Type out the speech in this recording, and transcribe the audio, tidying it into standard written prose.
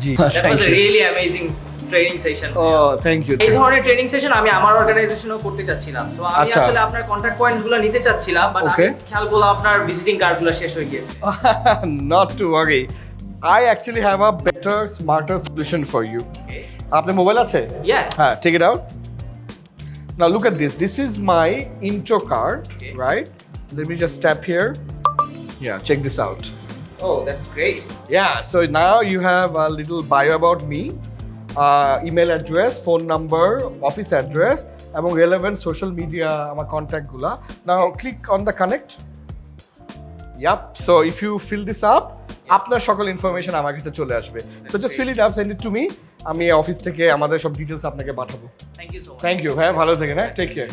G That was a really amazing training session. Thank you এই ধরনের training session আমি আমার অর্গানাইজেশনেও করতে চাচ্ছিলাম। সো আমি আচ্ছা। আসলে আপনার কন্টাক্ট পয়েন্টস গুলো নিতে চাচ্ছিলাম, বাট আমি Okay. খেয়াল করলাম আপনার ভিজিটিং কার্ড গুলো শেষ হয়ে গিয়েছে। not to worry I actually have a better smarter solution for you আপনার মোবাইল আছে Yeah. হ্যাঁ take it out now look at this is my intro card Okay. right let me just tap here yeah check this out Oh, that's great. yeah so now you have a little bio about me email address phone number office address এবং relevant social media আমার contact গুলা now click on the connect yep so if you fill this up আপনার সকল information আমার কাছে চলে আসবে so just fill it up send it to me আমি অফিস থেকে আমাদের সব ডিটেইলস আপনাকে পাঠাবো Thank you so much. Thank you হ্যাঁ ভালো থাকেন হ্যাঁ টেক কেয়ার